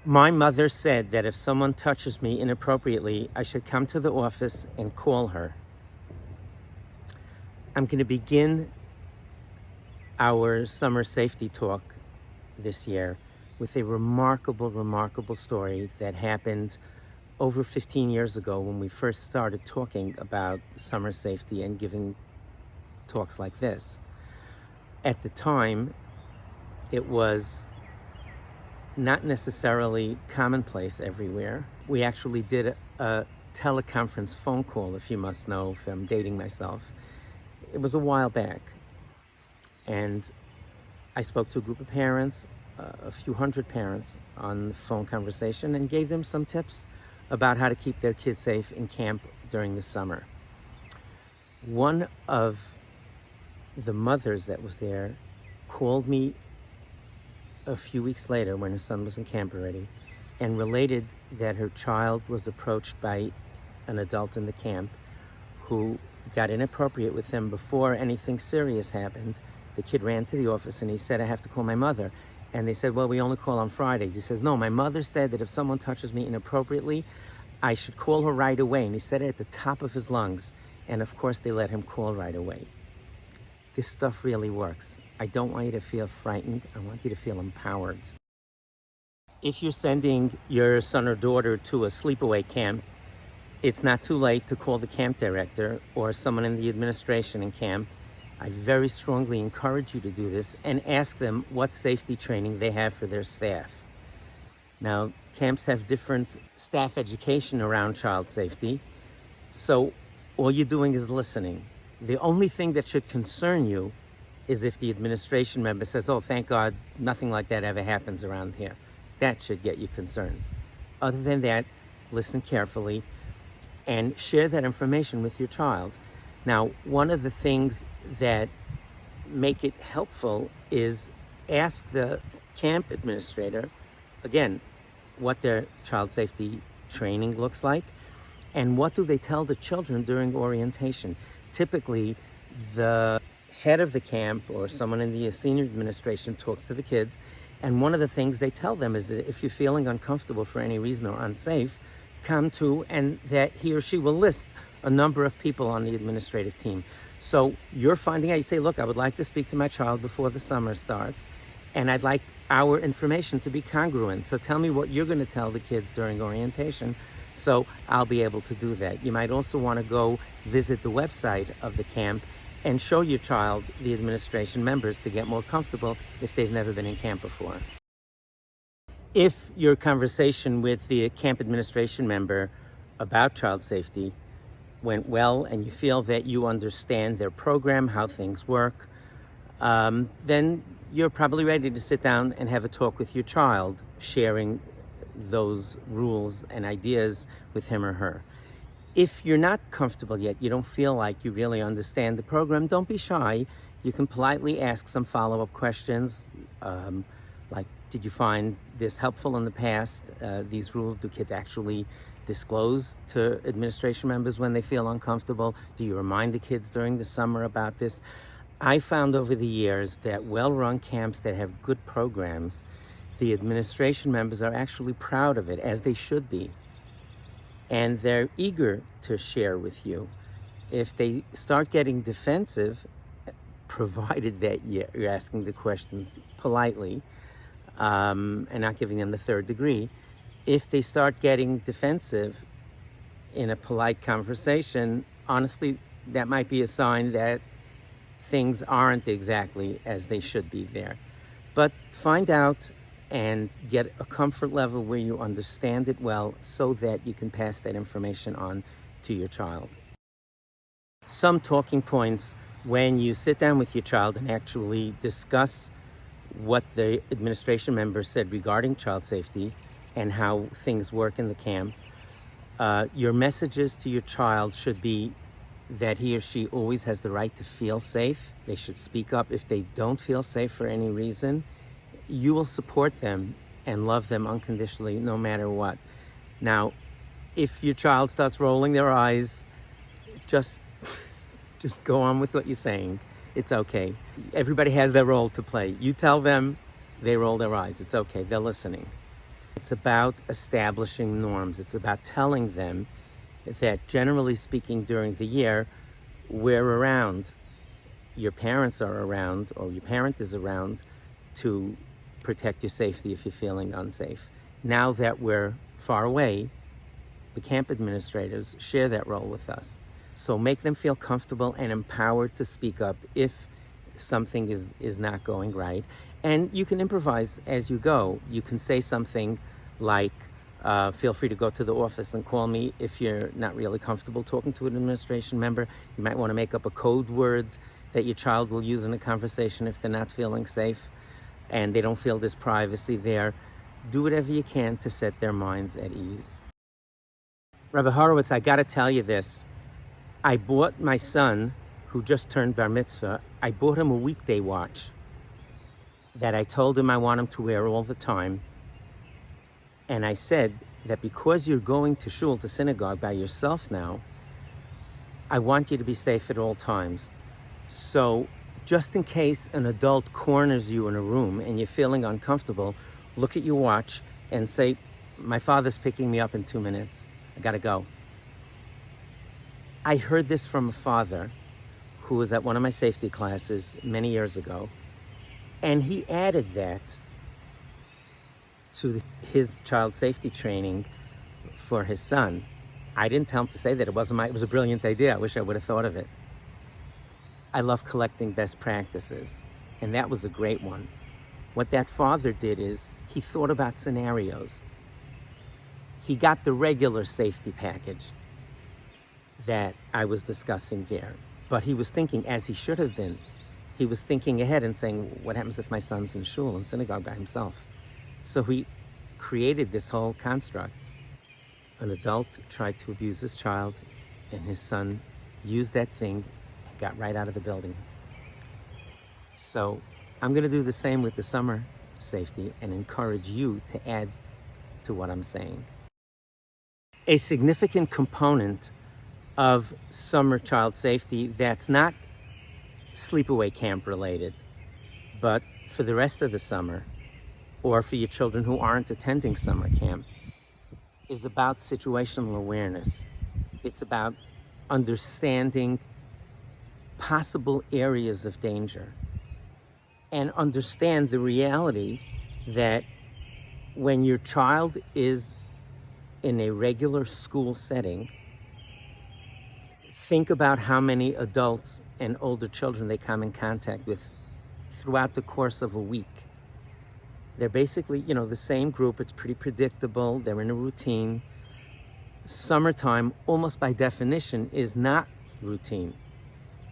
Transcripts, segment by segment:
My mother said that if someone touches me inappropriately, I should come to the office and call her. I'm going to begin our summer safety talk this year with a remarkable story that happened over 15 years ago when we first started talking about summer safety and giving talks like this. At the time, it was not necessarily commonplace everywhere. We actually did a teleconference phone call, if you must know, if I'm dating myself. It was a while back. And I spoke to a group of parents, a few hundred parents on the phone conversation, and gave them some tips about how to keep their kids safe in camp during the summer. One of the mothers that was there called me a few weeks later when her son was in camp already and related that her child was approached by an adult in the camp who got inappropriate with him before anything serious happened. The kid ran to the office and he said, I have to call my mother. And they said, well, we only call on Fridays. He says, no, my mother said that if someone touches me inappropriately, I should call her right away. And he said it at the top of his lungs. And of course, they let him call right away. This stuff really works. I don't want you to feel frightened. I want you to feel empowered. If you're sending your son or daughter to a sleepaway camp, it's not too late to call the camp director or someone in the administration in camp. I very strongly encourage you to do this and ask them what safety training they have for their staff. Now, camps have different staff education around child safety, so all you're doing is listening. The only thing that should concern you is if the administration member says, oh, thank God, nothing like that ever happens around here. That should get you concerned. Other than that, listen carefully and share that information with your child. Now, one of the things that make it helpful is ask the camp administrator, again, what their child safety training looks like and what do they tell the children during orientation. Typically, the head of the camp or someone in the senior administration talks to the kids, and one of the things they tell them is that if you're feeling uncomfortable for any reason or unsafe, come to, and that he or she will list a number of people on the administrative team. So you're finding out, you say, look, I would like to speak to my child before the summer starts, and I'd like our information to be congruent. So tell me what you're going to tell the kids during orientation, so I'll be able to do that. You might also want to go visit the website of the camp and show your child the administration members to get more comfortable if they've never been in camp before. If your conversation with the camp administration member about child safety went well and you feel that you understand their program, how things work, then you're probably ready to sit down and have a talk with your child, sharing those rules and ideas with him or her. If you're not comfortable yet, you don't feel like you really understand the program, don't be shy. You can politely ask some follow-up questions, like, did you find this helpful in the past? These rules, do kids actually disclose to administration members when they feel uncomfortable? Do you remind the kids during the summer about this? I found over the years that well-run camps that have good programs, the administration members are actually proud of it, as they should be. And they're eager to share with you. If they start getting defensive, provided that you're asking the questions politely and not giving them the third degree, if they start getting defensive in a polite conversation, honestly, that might be a sign that things aren't exactly as they should be there. But find out and get a comfort level where you understand it well so that you can pass that information on to your child. Some talking points when you sit down with your child and actually discuss what the administration member said regarding child safety and how things work in the camp. Your messages to your child should be that he or she always has the right to feel safe. They should speak up if they don't feel safe for any reason. You will support them and love them unconditionally no matter what. Now, if your child starts rolling their eyes, just go on with what you're saying. It's okay. Everybody has their role to play. You tell them, they roll their eyes. It's okay. They're listening. It's about establishing norms. It's about telling them that, generally speaking, during the year, we're around. Your parents are around, or your parent is around to protect your safety if you're feeling unsafe. Now that we're far away, the camp administrators share that role with us. So make them feel comfortable and empowered to speak up if something is not going right. And you can improvise as you go. You can say something like, feel free to go to the office and call me if you're not really comfortable talking to an administration member. You might want to make up a code word that your child will use in a conversation if they're not feeling safe and they don't feel there's privacy there. Do whatever you can to set their minds at ease. Rabbi Horowitz, I got to tell you this. I bought my son, who just turned bar mitzvah, I bought him a weekday watch that I told him I want him to wear all the time. And I said that because you're going to shul, to synagogue by yourself now, I want you to be safe at all times. So just in case an adult corners you in a room and you're feeling uncomfortable, look at your watch and say, my father's picking me up in 2 minutes. I gotta go. I heard this from a father who was at one of my safety classes many years ago, and he added that to his child safety training for his son. I didn't tell him to say that. It was a brilliant idea. I wish I would have thought of it. I love collecting best practices, and that was a great one. What that father did is he thought about scenarios. He got the regular safety package that I was discussing there, but he was thinking, as he should have been, he was thinking ahead and saying, what happens if my son's in shul, in synagogue by himself? So he created this whole construct. An adult tried to abuse his child, and his son used that thing and got right out of the building. So I'm going to do the same with the summer safety and encourage you to add to what I'm saying. A significant component of summer child safety that's not sleepaway camp related, but for the rest of the summer, or for your children who aren't attending summer camp, is about situational awareness. It's about understanding possible areas of danger and understand the reality that when your child is in a regular school setting, think about how many adults and older children they come in contact with throughout the course of a week. They're basically, the same group. It's pretty predictable. They're in a routine. Summertime, almost by definition, is not routine.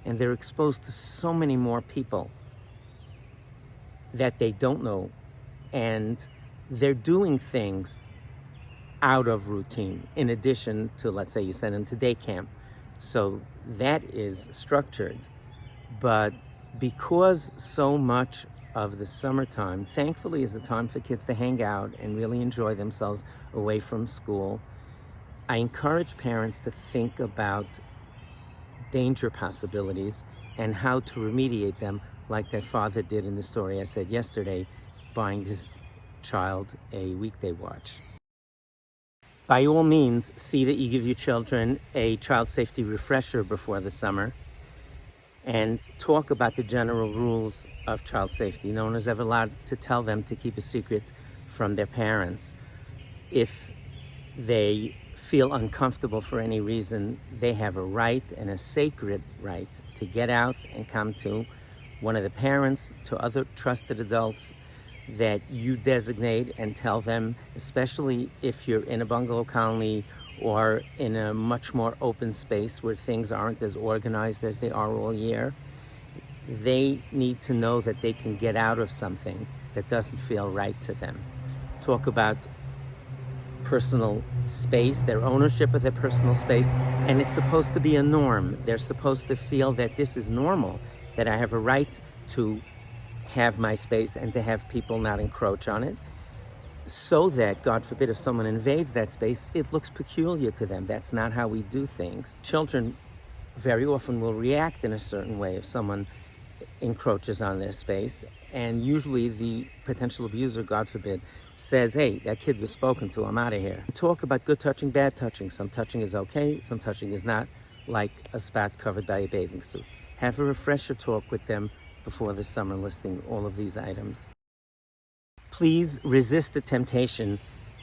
And they're exposed to so many more people that they don't know. And they're doing things out of routine, in addition to, let's say, you send them to day camp. So that is structured. But because so much of the summertime, thankfully, is a time for kids to hang out and really enjoy themselves away from school, I encourage parents to think about danger possibilities and how to remediate them, like that father did in the story I said yesterday, buying his child a weekday watch. By all means, see that you give your children a child safety refresher before the summer and talk about the general rules of child safety. No one is ever allowed to tell them to keep a secret from their parents. If they feel uncomfortable for any reason, they have a right, and a sacred right, to get out and come to one of the parents, to other trusted adults that you designate, and tell them, especially if you're in a bungalow colony or in a much more open space where things aren't as organized as they are all year, they need to know that they can get out of something that doesn't feel right to them. Talk about personal space, their ownership of their personal space, and it's supposed to be a norm. They're supposed to feel that this is normal, that I have a right to have my space and to have people not encroach on it, so that, God forbid, if someone invades that space, it looks peculiar to them. That's not how we do things. Children very often will react in a certain way if someone encroaches on their space, and usually the potential abuser, God forbid, says, hey, that kid was spoken to, I'm out of here. Talk about good touching, bad touching. Some touching is okay, some touching is not, like a spot covered by a bathing suit. Have a refresher talk with them before the summer, listing all of these items. Please resist the temptation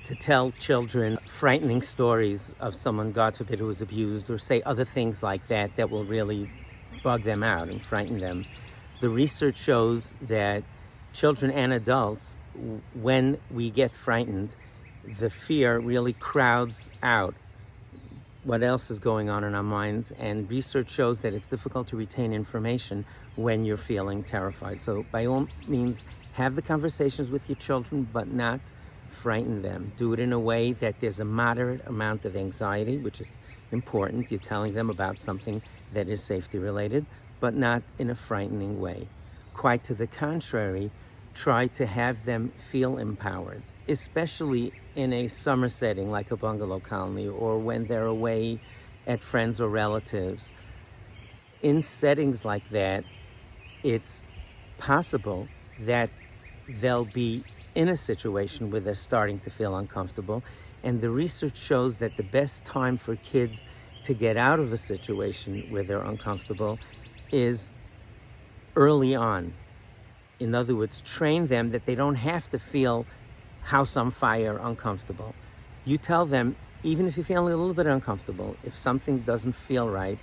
to tell children frightening stories of someone, God forbid, who was abused, or say other things like that that will really bug them out and frighten them. The research shows that children and adults, when we get frightened, the fear really crowds out what else is going on in our minds, and research shows that it's difficult to retain information when you're feeling terrified. So by all means, have the conversations with your children, but not frighten them. Do it in a way that there's a moderate amount of anxiety, which is important. You're telling them about something that is safety related, but not in a frightening way. Quite to the contrary, try to have them feel empowered, especially in a summer setting like a bungalow colony, or when they're away at friends or relatives. In settings like that, it's possible that they'll be in a situation where they're starting to feel uncomfortable. And the research shows that the best time for kids to get out of a situation where they're uncomfortable is early on. In other words, train them that they don't have to feel house on fire uncomfortable. You tell them, even if you're feeling a little bit uncomfortable, if something doesn't feel right,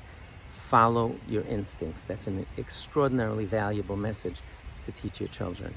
follow your instincts. That's an extraordinarily valuable message to teach your children.